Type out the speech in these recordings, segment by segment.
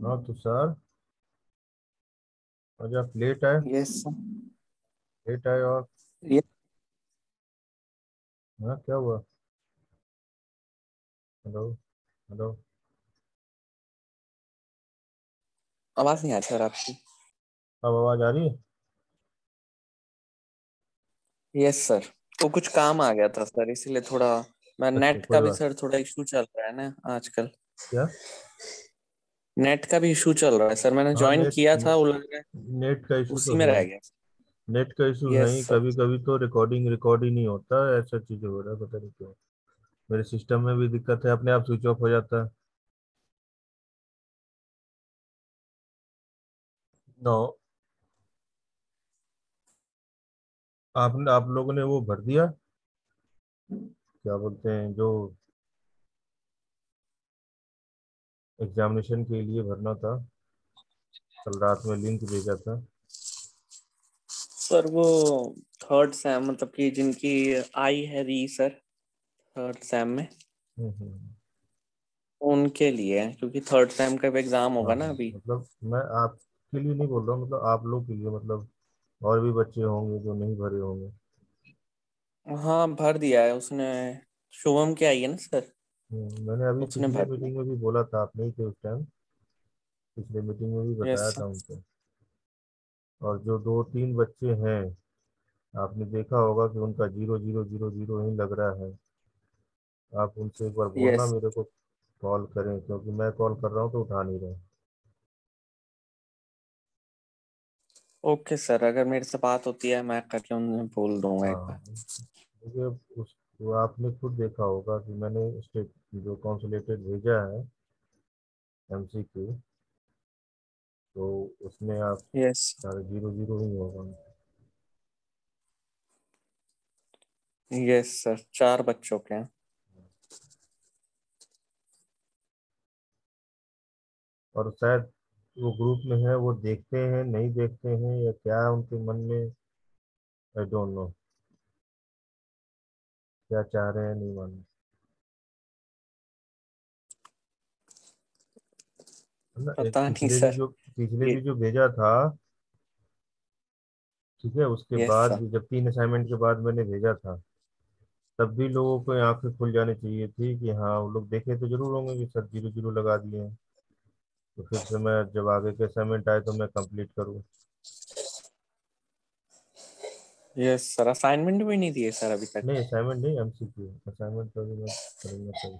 हाँ तो सर, आज आप लेट आए। Yes sir. लेट आए और ये हाँ, क्या हुआ? हेलो। हेलो। आवाज नहीं आ रही सर आपकी। अब आवाज आ रही है? Yes sir. वो कुछ काम आ गया था सर, इसीलिए थोड़ा मैं अच्छा, नेट कोई का भी बात। सर थोड़ा इशू चल रहा है ना आजकल। क्या? नेट का भी इशू चल रहा है सर, मैंने हाँ, ज्वाइन नेट किया था, ने, वो लग रहा है नेट का इशू तो उसी में है। रह गया। नेट का इशू है यस ही, सर। कभी कभी तो रिकॉर्ड ही नहीं होता, ऐसा चीजें हो रहा है, पता नहीं क्यों। मेरे सिस्टम में भी दिक्कत है, अपने आप स्विच ऑफ हो जाता है। नो। आप लोगों ने वो भर दिया, क्या बोलते हैं, जो एग्जामिनेशन के लिए भरना था, कल रात में लिंक भेजा था। सर वो थर्ड सेम मतलब कि जिनकी आई है री सर, थर्ड सेम में हम्म। उनके लिए है, क्योंकि थर्ड सेम का भी एग्जाम हाँ होगा ना हाँ, अभी। मतलब मैं आपके लिए नहीं बोल रहा हूँ, मतलब आप लोग के लिए, मतलब और भी बच्चे होंगे जो नहीं भरे होंगे। हाँ भर दिया है उसने। शुभम की आई है ना सर, मैंने अभी उसने पिछले भर दिया। मीटिंग में भी बोला था, आप नहीं थे उस टाइम। पिछले मीटिंग में भी यस बताया सर। था उनको। और जो दो तीन बच्चे हैं, आपने देखा होगा कि उनका 0000 ही लग रहा है। आप उनसे एक बार बोलना यस। मेरे को कॉल करें, क्योंकि मैं कॉल कर रहा हूँ तो उठा नहीं रहे। ओके सर, अगर मेरे से बात होती है मैं करके उन्हें बोल दूंगा एक बार। हाँ, देखिए, उस वो आपने खुद देखा होगा कि मैंने स्टेट जो कॉन्सुलेटेड भेजा है, MCQ, तो उसमें आप यस। सारे 00 ही होगा। यस सर, चार बच्चों के हैं। और शायद वो ग्रुप में है, वो देखते हैं नहीं देखते हैं या क्या है उनके मन में, आई डोंट नो, क्या चाह रहे हैं नहीं मालूम। है ना, एक पता नहीं पिछले भी सर। जो पिछले ये भी जो भेजा था, ठीक है, उसके यस बाद सर। भी जब 3 असाइनमेंट के बाद मैंने भेजा था, तब भी लोगों को आंखें खुल जानी चाहिए थी कि हाँ, वो लोग देखे तो जरूर होंगे कि सर 00 लगा दिए हैं। तो फिर से मैं जब आगे के असाइनमेंट आए तो मैं कंप्लीट करूँ। यस सर, असाइनमेंट भी नहीं दिए सर अभी तक। नहीं, असाइनमेंट नहीं, MCQ। असाइनमेंट तो अभी मैं करूँगा कल।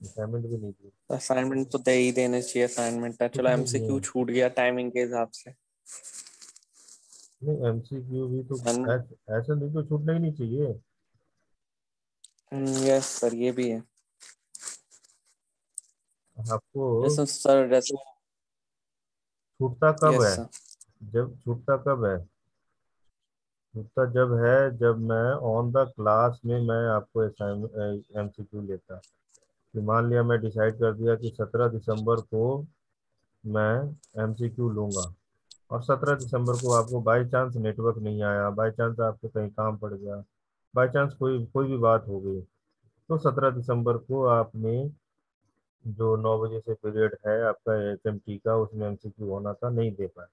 असाइनमेंट भी नहीं दी। असाइनमेंट तो दे ही देने चाहिए, असाइनमेंट है, कुछ चलो नहीं दिए एमसीक्यू हैं। छूट गया टाइमिंग के हिसाब से। नहीं, MCQ भी तो असाइनमेंट। ऐसा नहीं तो छूटना ही नहीं चाहिए। यस सर, ये भी है। आपको जैसे सर जैसे। छूटता कब यस है? सर। जब छूटता कब है? छूटता जब है, जब मैं ऑन द क्लास में मैं आपको MCQ लेता। कि मान लिया मैं डिसाइड कर दिया कि 17 दिसंबर को मैं MCQ लूंगा, और 17 दिसंबर को आपको बाई चांस नेटवर्क नहीं आया, बाई चांस आपको कहीं काम पड़ गया, बाई चांस कोई कोई भी बात हो गई, तो 17 दिसंबर को आपने जो 9 बजे से पीरियड है आपका HMT का, उसमें MCQ होना था, नहीं दे पाए।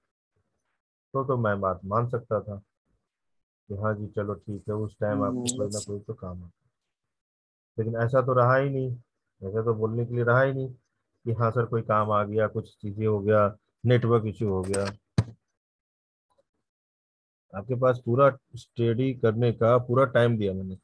तो मैं बात मान सकता था कि हाँ जी चलो ठीक है, उस टाइम आपको कोई ना यस कोई तो काम है। लेकिन ऐसा तो रहा ही नहीं। ऐसा तो बोलने के लिए रहा ही नहीं कि हाँ सर कोई काम आ गया, कुछ चीजें हो गया, नेटवर्क इश्यू हो गया। आपके पास पूरा स्टडी करने का पूरा टाइम दिया मैंने।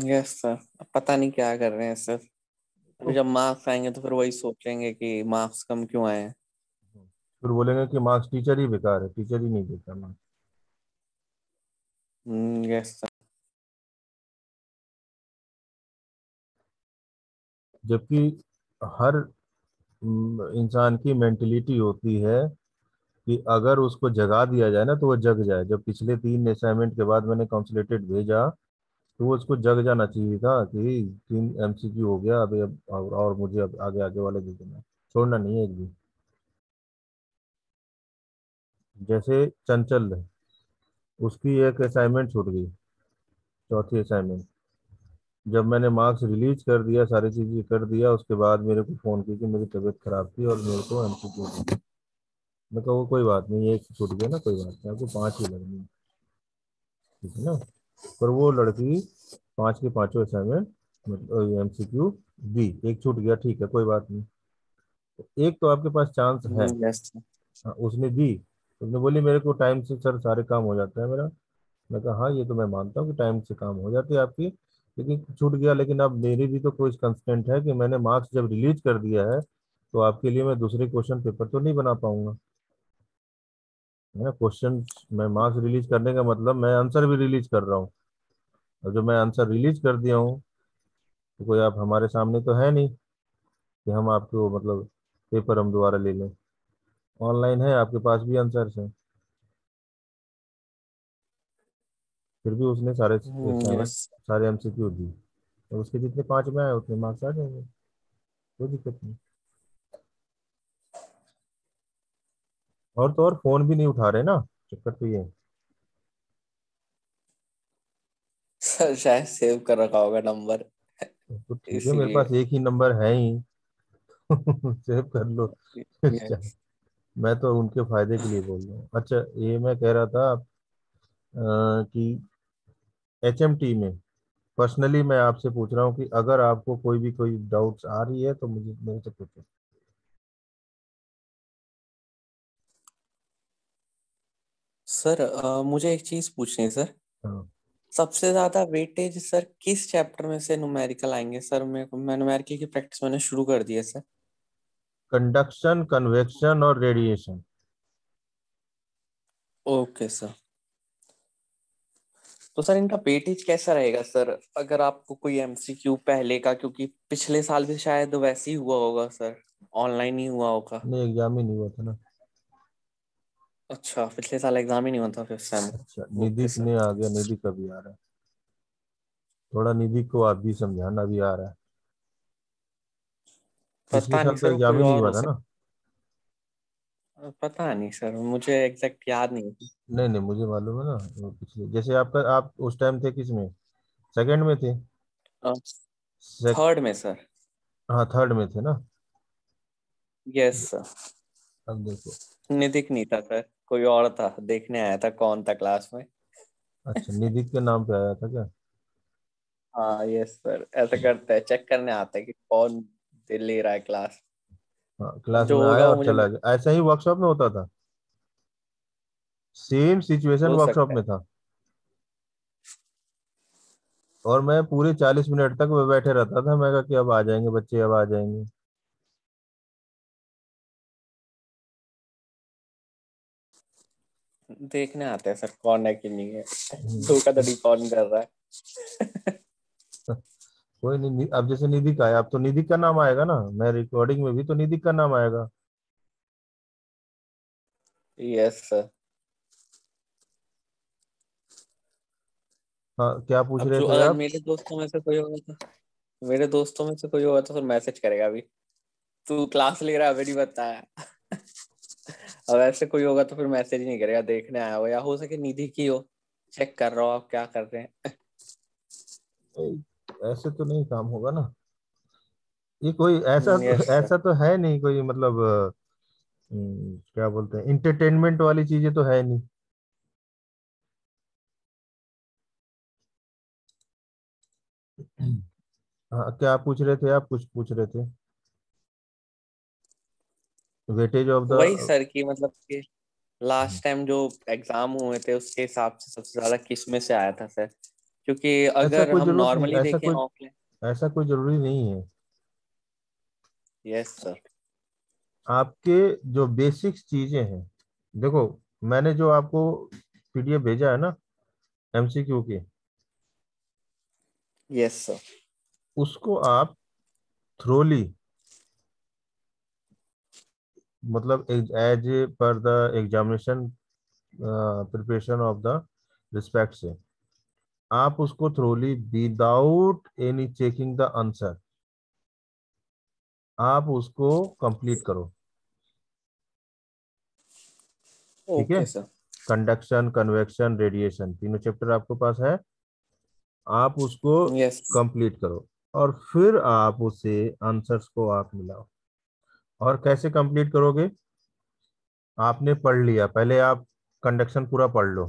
यस सर, अब पता नहीं क्या कर रहे हैं सर। अभी तो जब मार्क्स आएंगे तो फिर वही सोचेंगे कि मार्क्स कम क्यों आए हैं। फिर बोलेंगे कि मार्क्स टीचर ही बेकार है, टीचर ही नहीं देता मार्क्स। Yes sir. जबकि हर इंसान की मेंटेलिटी होती है कि अगर उसको जगा दिया जाए ना तो वो जग जाए। जब पिछले 3 असाइनमेंट के बाद मैंने काउंसलेटेड भेजा, तो वो उसको जग जाना चाहिए था कि 3 MCQ हो गया, अभी अब और मुझे अब आगे आगे वाले भी देना है। छोड़ना नहीं है एक भी। जैसे चंचल है, उसकी एक असाइनमेंट छूट गई, चौथी असाइनमेंट। जब मैंने मार्क्स रिलीज कर दिया, सारी चीजें कर दिया, उसके बाद मेरे को फोन की कि मेरी तबीयत खराब थी और मेरे को एमसीक्यू दी। मैं कहा वो कोई बात नहीं, एक छूट गया ना, कोई बात नहीं, आपको पांच ही लगनी है, ठीक है ना। पर वो लड़की पांच के पांचों असाइनमेंट मतलब एमसीक्यू दी, एक छूट गया, ठीक है, कोई बात नहीं। एक तो आपके पास चांस है। Yes sir. हाँ, उसने दी। उसने बोली मेरे को टाइम से सर सारे काम हो जाता है मेरा। मैं कहा हाँ, ये तो मैं मानता हूँ कि टाइम से काम हो जाती है आपकी, लेकिन छूट गया। लेकिन अब मेरी भी तो कोई कंस्टेंट है कि मैंने मार्क्स जब रिलीज कर दिया है, तो आपके लिए मैं दूसरे क्वेश्चन पेपर तो नहीं बना पाऊंगा, है ना। क्वेश्चन मैं मार्क्स रिलीज करने का मतलब मैं आंसर भी रिलीज कर रहा हूँ, और जो मैं आंसर रिलीज कर दिया हूँ, तो कोई आप हमारे सामने तो है नहीं कि हम आपको मतलब पेपर हम दोबारा ले लें। ऑनलाइन है, आपके पास भी आंसर्स हैं। फिर भी उसने सारे असाइनमेंट, यस। सारे एमसीक्यू दी, और उसके जितने पाँच में आए उतने मार्क्स आ जाएंगे, कोई दिक्कत नहीं। और तो और फोन भी नहीं उठा रहे ना, चक्कर तो ये है। सर शायद सेव कर रखा होगा नंबर, तो ठीक है, मेरे इसीलिए। पास एक ही नंबर है ही। सेव कर लो। क्या, यस। मैं तो उनके फायदे के लिए बोल रहा हूँ। अच्छा, ये मैं कह रहा था कि एचएमटी में पर्सनली मैं आपसे पूछ रहा हूँ कि अगर आपको कोई डाउट्स आ रही है तो मुझे मेरे से पूछो। सर मुझे एक चीज पूछनी है सर। हाँ। सबसे ज्यादा वेटेज सर किस चैप्टर में से न्यूमेरिकल आएंगे सर? मैं न्यूमेरिकल की प्रैक्टिस मैंने शुरू कर दी है सर। कंडक्शन, कन्वेक्शन और रेडिएशन। Okay sir. तो सर इनका वेटेज कैसा रहेगा सर, अगर आपको कोई एमसीक्यू पहले का, क्योंकि पिछले साल भी शायद वैसे ही हुआ होगा सर, ऑनलाइन ही हुआ होगा। नहीं, एग्जाम ही नहीं हुआ था ना। अच्छा, पिछले साल एग्जाम ही नहीं हुआ था फिर सेम। अच्छा, ओके निधिक सर। ने आ गया, निधिक अभी आ रहा है। थोड़ा निधिक को आप भी समझाना, अभी आ रहा है। पिछले पता नहीं साल तो सर, वो एग्जाम कोई ही नहीं और हुआ हो था ना। सकता, पता नहीं सर, मुझे एग्जैक्ट याद नहीं है। नहीं नहीं, मुझे मालूम है ना। वो पिछले जैसे आपका, आप उस टाइम थे किस में, सेकंड में थे? सेक, थर्ड में सर। हाँ, थर्ड में थे ना। Yes sir. अब देखो। निधिक नहीं था सर, कोई और था, देखने आया था कौन था क्लास में। अच्छा, निधिक के नाम पे आया था क्या? हाँ यस सर, ऐसा करते हैं, चेक करने आते हैं कि कौन ले रहा है क्लास। हाँ, क्लास जो में होगा आया वो और मुझे चला गया, ऐसा ही वर्कशॉप में होता था। सेम सिचुएशन हो वर्कशॉप सकता है। में था। और मैं पूरे 40 मिनट तक मैं बैठे रहता था, मैं कहा कि अब आ जाएंगे बच्चे, अब आ जाएंगे। देखने आते हैं सर कौन है कि नहीं है, फिर धोखाधड़ी कौन कर रहा है। कोई नहीं, अब जैसे निधि का है, अब तो निधि का नाम आएगा ना, मैं रिकॉर्डिंग में भी तो निधि का नाम आएगा। Yes sir. हाँ, क्या पूछ अब रहे जो थे अगर आप? मेरे दोस्तों में से कोई होगा तो, मेरे दोस्तों में से कोई होगा तो फिर मैसेज करेगा अभी, तू क्लास ले रहा है, अभी नहीं बताया। अब ऐसे कोई होगा तो फिर मैसेज नहीं करेगा, देखने आया हो, या हो सके निधि की हो, चेक कर रहा हो आप क्या कर रहे हैं। ऐसे तो नहीं काम होगा ना। ये कोई ऐसा यस सर। ऐसा तो है नहीं कोई, मतलब क्या बोलते हैं, इंटरटेनमेंट वाली चीजें तो है नहीं। हाँ, क्या पूछ रहे थे आप, कुछ पूछ रहे थे? Weightage of the. वही सर की मतलब कि लास्ट टाइम जो एग्जाम हुए थे उसके हिसाब से सबसे ज्यादा किस में से आया था सर, क्योंकि ऐसा अगर कोई हम जरूरत नहीं, नॉर्मली देखें ऑफलाइन। ऐसा कोई जरूरी नहीं है। Yes sir. आपके जो बेसिक्स चीजें हैं, देखो, मैंने जो आपको पीडीएफ भेजा है ना एमसीक्यू के, यस सर। उसको आप थ्रोली, मतलब as per the examination preparation of the respect से, आप उसको thoroughly without any checking the answer, आप उसको कंप्लीट करो। ठीक है। Okay sir. Conduction, convection, radiation, तीनों चैप्टर आपके पास है। आप उसको यस। कंप्लीट करो और फिर आप उसे आंसर्स को आप मिलाओ। और कैसे कंप्लीट करोगे? आपने पढ़ लिया, पहले आप कंडक्शन पूरा पढ़ लो।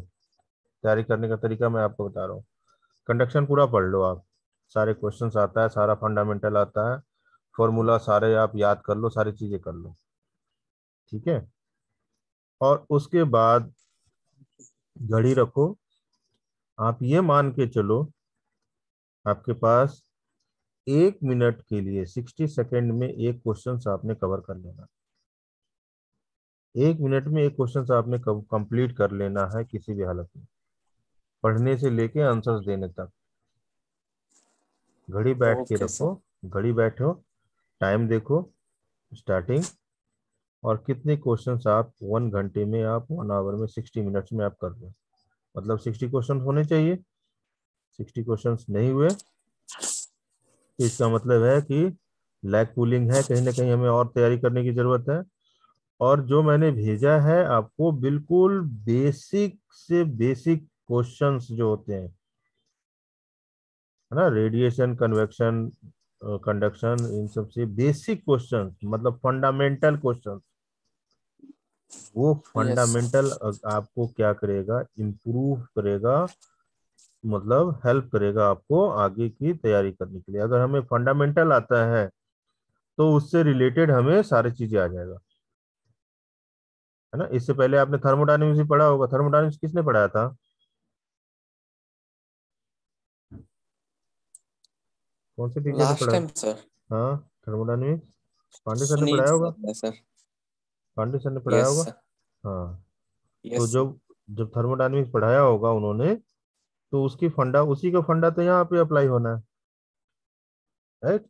तैयारी करने का तरीका मैं आपको बता रहा हूँ। कंडक्शन पूरा पढ़ लो आप, सारे क्वेश्चंस आता है, सारा फंडामेंटल आता है, फॉर्मूला सारे आप याद कर लो, सारी चीजें कर लो। ठीक है। और उसके बाद घड़ी रखो। आप ये मान के चलो आपके पास 1 मिनट के लिए 60 सेकेंड में एक क्वेश्चन आपने कवर कर लेना। 1 मिनट में एक क्वेश्चन आपने कंप्लीट कर लेना है किसी भी हालत में, पढ़ने से लेके आंसर्स देने तक। घड़ी बैठ के ओके रखो, सर। घड़ी बैठो, टाइम देखो, स्टार्टिंग, और कितने क्वेश्चंस आप 1 घंटे में, आप 1 आवर में, 60 मिनट्स में आप कर लो। मतलब 60 क्वेश्चन होने चाहिए। 60 क्वेश्चंस नहीं हुए तो इसका मतलब है कि लैग पुलिंग है, कहीं ना कहीं हमें और तैयारी करने की जरूरत है। और जो मैंने भेजा है आपको, बिल्कुल बेसिक से बेसिक क्वेश्चंस जो होते हैं, है ना, रेडिएशन, कन्वेक्शन, कंडक्शन, इन सब से बेसिक क्वेश्चंस, मतलब फंडामेंटल क्वेश्चंस, वो यस। फंडामेंटल आपको क्या करेगा, इम्प्रूव करेगा, मतलब हेल्प करेगा आपको आगे की तैयारी करने के लिए। अगर हमें फंडामेंटल आता है तो उससे रिलेटेड हमें सारी चीजें आ जाएगा, है ना। इससे पहले आपने थर्मोडायनेमिक्स भी पढ़ा होगा। थर्मोडायनेमिक्स किसने पढ़ाया था? कौन से टीचर ने लास्ट पढ़ाया? टाइम सर हाँ, थर्मोडायनेमिक्स पांडे सर ने सुनील पढ़ाया होगा। सर ने सर। पांडे सर ने पढ़ाया यस होगा। सर। हाँ। तो यस सर। जब जब थर्मोडायनेमिक्स पढ़ाया होगा उन्होंने, तो उसकी फंडा, उसी का फंडा तो यहाँ पे अप्लाई होना है, राइट।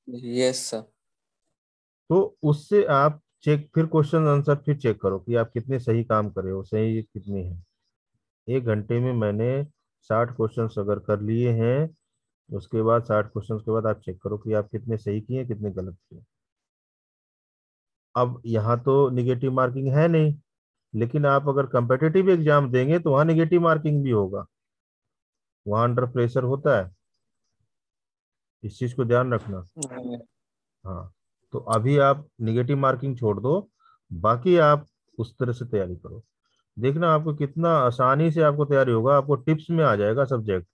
Yes sir. तो उससे आप चेक, फिर क्वेश्चन आंसर फिर चेक करो कि आप कितने सही काम करे हो, सही कितने हैं। 1 घंटे में मैंने 60 क्वेश्चंस अगर कर लिए हैं, उसके बाद 60 क्वेश्चंस के बाद आप चेक करो कि आप कितने सही किए, कितने गलत किए। अब यहाँ तो निगेटिव मार्किंग है नहीं, लेकिन आप अगर कंपेटिटिव एग्जाम देंगे तो वहाँ निगेटिव मार्किंग भी होगा, वहाँ अंडर प्रेशर होता है। इस चीज को ध्यान रखना। हाँ। तो अभी आप निगेटिव मार्किंग छोड़ दो, बाकी आप उस तरह से तैयारी करो। देखना आपको कितना आसानी से आपको तैयारी होगा, आपको टिप्स में आ जाएगा सब्जेक्ट,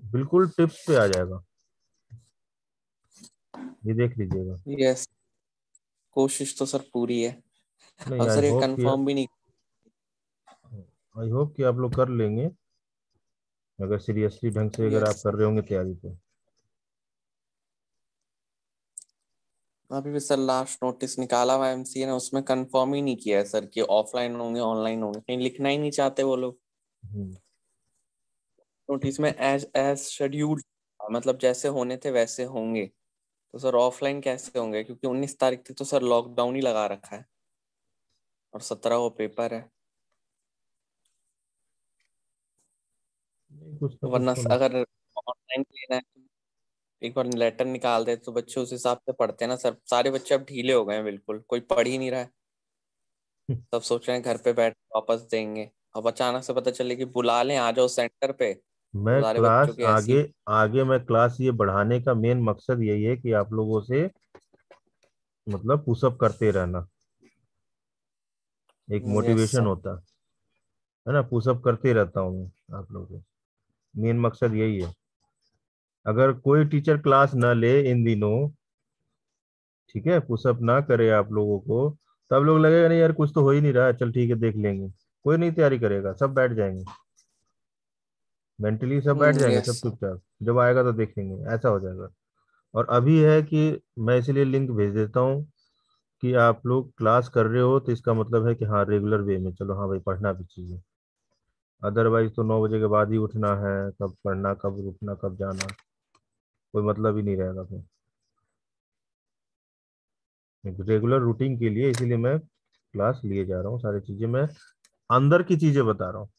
बिल्कुल टिप्स पे आ जाएगा। ये देख लीजिएगा। यस। कोशिश तो सर पूरी है। नहीं, अब आई सर ये होप कि, कंफर्म भी नहीं। आई होप कि आप लोग कर लेंगे, अगर सीरियसली ढंग से अगर आप यस। कर रहे होंगे तैयारी तो। अभी भी सर लास्ट नोटिस निकाला हुआ एमसीए ने, उसमें कंफर्म ही नहीं किया है सर कि ऑफलाइन होंगे ऑनलाइन होंगे, कहीं लिखना ही नहीं चाहते वो लोग। हम्म। नोटिस में एज एज शेड्यूल्ड, मतलब जैसे होने थे वैसे होंगे। तो सर ऑफलाइन कैसे होंगे, क्योंकि 19 तारीख तक तो सर लॉकडाउन ही लगा रखा है और 17 को पेपर है। नहीं, कुछ ना कुछ वरना तो नहीं। अगर ऑनलाइन लेना है तो एक बार लेटर निकाल दे तो बच्चे उस हिसाब से पढ़ते हैं ना सर। सारे बच्चे अब ढीले हो गए हैं, बिल्कुल कोई पढ़ ही नहीं रहा है। सब सोच रहे हैं घर पे बैठ के वापस देंगे। अब अचानक से पता चले कि बुला लें आ जाओ सेंटर पे, तो मैं सारे बच्चों क्लास की ऐसी। आगे, आगे मैं क्लास ये बढ़ाने का मेन मकसद यही है कि आप लोगों से, मतलब पुशअप करते रहना, एक यस मोटिवेशन सर। होता है ना। पुशअप करते रहता हूँ मैं आप लोगों को, मेन मकसद यही है। अगर कोई टीचर क्लास ना ले इन दिनों, ठीक है, पुशअप ना करे आप लोगों को, तब लोग लगेगा नहीं यार कुछ तो हो ही नहीं रहा है, चल ठीक है देख लेंगे। कोई नहीं तैयारी करेगा, सब बैठ जाएंगे, मेंटली सब बैठ जाएंगे, यस सब सर। चुपचाप, जब आएगा तो देखेंगे, ऐसा हो जाएगा। और अभी है कि मैं इसलिए लिंक भेज देता हूँ कि आप लोग क्लास कर रहे हो तो इसका मतलब है कि हाँ रेगुलर वे में चलो, हाँ भाई पढ़ना भी चाहिए। अदरवाइज तो 9 बजे के बाद ही उठना है, कब पढ़ना, कब उठना, कब जाना, कोई मतलब ही नहीं रहेगा फिर। रेगुलर रूटीन के लिए इसीलिए मैं क्लास लिए जा रहा हूँ, सारी चीजें मैं अंदर की चीजें बता रहा हूँ।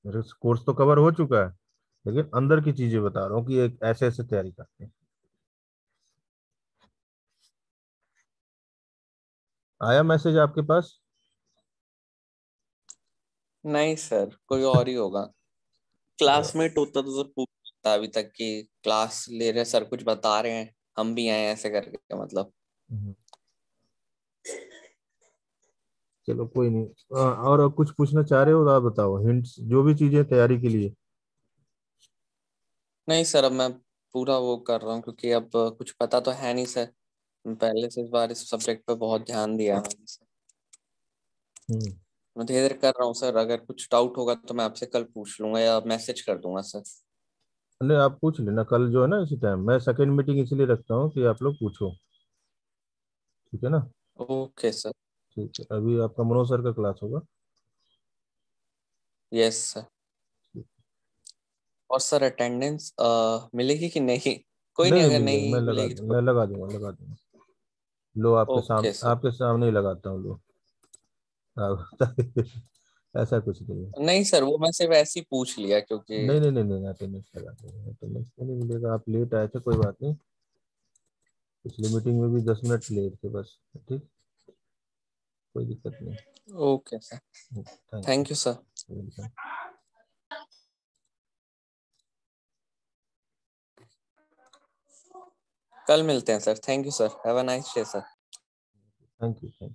मेरे कोर्स तो कवर हो चुका है, लेकिन अंदर की चीजें बता रहा हूँ कि एक ऐसे ऐसे तैयारी करते हैं। आया मैसेज आपके पास? नहीं सर, कोई और ही होगा। क्लासमेट होता तो सर पूछता अभी तक कि क्लास ले रहे सर, कुछ बता रहे हैं, हम भी आए ऐसे करके मतलब। हम्म, चलो कोई नहीं। और कुछ पूछना चाह रहे हो तो आप बताओ, हिंट्स जो भी चीजें तैयारी के लिए। नहीं सर, अब मैं पूरा वो कर रहा हूँ क्योंकि अब कुछ पता तो है नहीं सर। पहले से इस बार इस सब्जेक्ट पे बहुत ध्यान दिया है मैंने सर। हम्म। मैं धीरे धीरे कर रहा हूँ सर, अगर कुछ डाउट होगा तो मैं आपसे कल पूछ लूंगा या मैसेज कर दूंगा सर। नहीं, आप पूछ लेना कल जो है ना इसी टाइम। मैं सेकंड मीटिंग इसलिए रखता हूँ कि आप लोग पूछो। ठीक है ना? Okay sir. ठीक है, अभी आपका मनोज सर का क्लास होगा। Yes sir. ठीक। और सर अटेंडेंस मिलेगी कि नहीं? कोई नहीं नहीं, नहीं, अगर मिल जाएगा, मैं नहीं लगा मिलेगी दूंगा, तो। मैं लगा दूंगा, लगा दूंगा। लो, ओके सर। आपके सामने ही लगाता हूँ, लो। ऐसा कुछ नहीं है। नहीं सर, वो मैं सिर्फ ऐसे ही पूछ लिया क्योंकि। नहीं नहीं नहीं नहीं, अटेंडेंस लगा देंगे, अटेंडेंस तो नहीं मिलेगा। आप लेट आए थे, कोई बात नहीं। पिछली मीटिंग में भी 10 मिनट लेट थे बस। ठीक। कोई दिक्कत नहीं। Okay sir. Thank thank you sir. You. कल मिलते हैं sir. Thank you sir, have a nice day sir. Thank you.